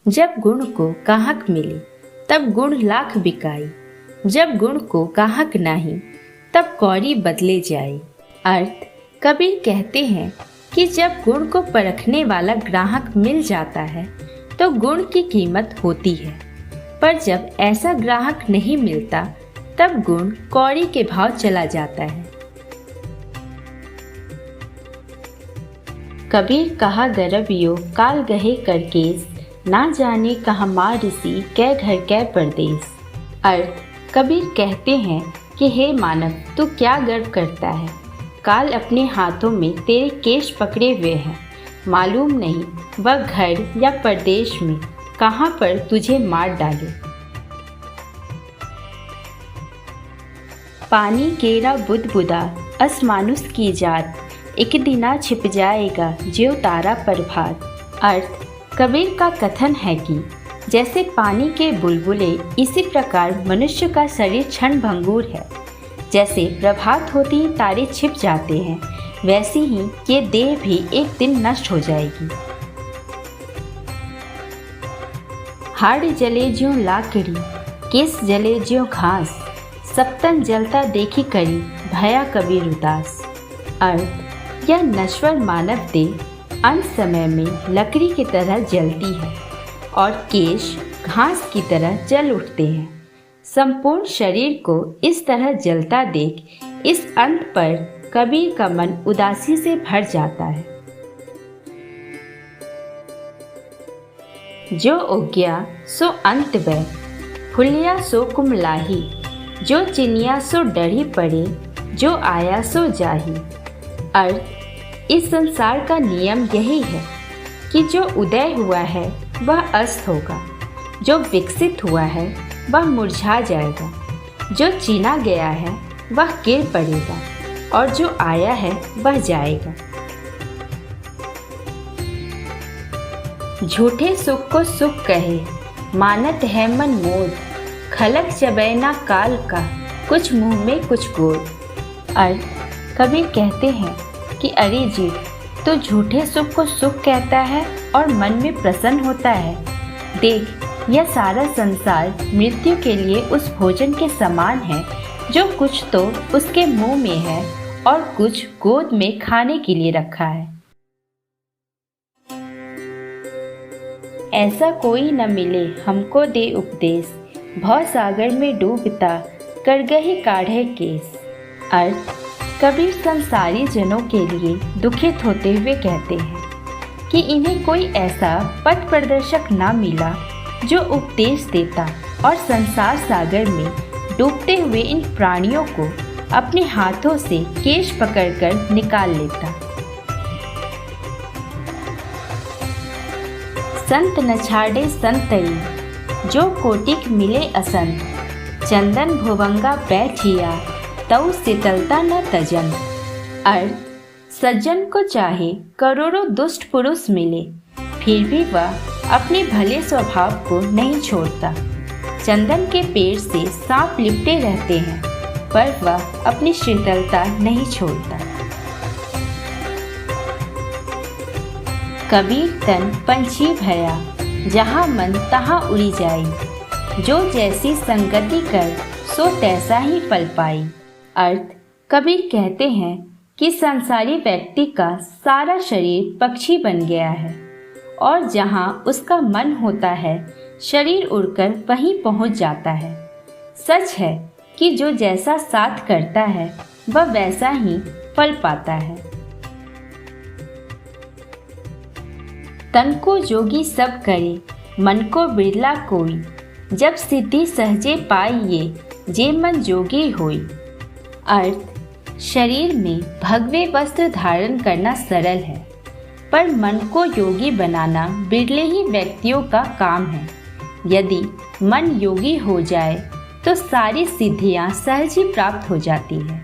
जब गुण को काहक मिले तब गुण लाख बिकाई, जब गुण को काहक नहीं तब कौड़ी बदले जाए। अर्थ कबीर कहते हैं कि जब गुण को परखने वाला ग्राहक मिल जाता है तो गुण की कीमत होती है, पर जब ऐसा ग्राहक नहीं मिलता तब गुण कौड़ी के भाव चला जाता है। कबीर कहा गरबियो काल गहे करकेस, ना जाने कहाँ माँ ऋषि कै घर कै परदेस। अर्थ कबीर कहते हैं कि हे मानव, तू क्या गर्व करता है, काल अपने हाथों में तेरे केश पकड़े हुए हैं, मालूम नहीं वह घर या परदेश में कहाँ पर तुझे मार डाले। पानी केरा बुदबुदा अस मानुस की जात, एक दिना छिप जाएगा ज्यों तारा प्रभात। अर्थ कबीर का कथन है कि जैसे पानी के बुलबुले इसी प्रकार मनुष्य का शरीर क्षण भंगुर है, जैसे प्रभात होते ही तारे छिप जाते हैं वैसी ही ये देह भी एक दिन नष्ट हो जाएगी। हाड़ जले ज्यों लाकड़ी, केस जले ज्यों घास, सप्तन जलता देखी करी भया कबीर उदास। अर्थ यह नश्वर मानव देह अंत समय में लकड़ी की तरह जलती है और केश घास की तरह जल उठते हैं। संपूर्ण शरीर को इस तरह जलता देख इस अंत पर कबीर का मन उदासी से भर जाता है। जो उग्या सो अंत बै, फुलिया सो कुमलाही, जो चिनिया सो डढ़ी पड़े, जो आया सो जाही। अर्थ इस संसार का नियम यही है कि जो उदय हुआ है वह अस्त होगा, जो विकसित हुआ है वह मुरझा जाएगा, जो चीना गया है वह गिर पड़ेगा और जो आया है वह जाएगा। झूठे सुख को सुख कहे, मानत है मन मोद, खलक चबैना काल का, कुछ मुंह में कुछ गोद। अर्थ कबीर कहते हैं कि अरे जी, तो झूठे सुख को सुख कहता है और मन में प्रसन्न होता है। देख, यह सारा संसार मृत्यु के लिए उस भोजन के समान है जो कुछ तो उसके मुंह में है और कुछ गोद में खाने के लिए रखा है। ऐसा कोई न मिले हमको दे उपदेश, भव सागर में डूबता कर गहे काढ़े केस। अर्थ कबीर संसारी जनों के लिए दुखित होते हुए कहते हैं कि इन्हें कोई ऐसा पथ प्रदर्शक ना मिला जो उपदेश देता और संसार सागर में डूबते हुए इन प्राणियों को अपने हाथों से केश पकड़कर निकाल लेता। संत न छाड़े संतरी, जो कोटिक मिले असंत, चंदन भुवंगा बैठिया तऊ शीतलता न तजन। अर्थ सज्जन को चाहे करोड़ों दुष्ट पुरुष मिले फिर भी वह अपने भले स्वभाव को नहीं छोड़ता। चंदन के पेड़ से सांप लिपटे रहते हैं पर वह अपनी शीतलता नहीं छोड़ता। कबीर तन पंछी भया, जहाँ मन तहाँ उड़ी जाई, जो जैसी संगति कर सो तैसा ही फल पाई। अर्थ कबीर कहते हैं कि संसारी व्यक्ति का सारा शरीर पक्षी बन गया है और जहाँ उसका मन होता है शरीर उड़कर वहीं पहुँच जाता है। सच है कि जो जैसा साथ करता है वह वैसा ही फल पाता है। तन को जोगी सब करे, मन को बिरला कोई, जब सिद्धि सहजे पाइए जे मन जोगी होई। अर्थ शरीर में भगवे वस्त्र धारण करना सरल है पर मन को योगी बनाना बिरले ही व्यक्तियों का काम है। यदि मन योगी हो जाए तो सारी सिद्धियां सहज ही प्राप्त हो जाती है।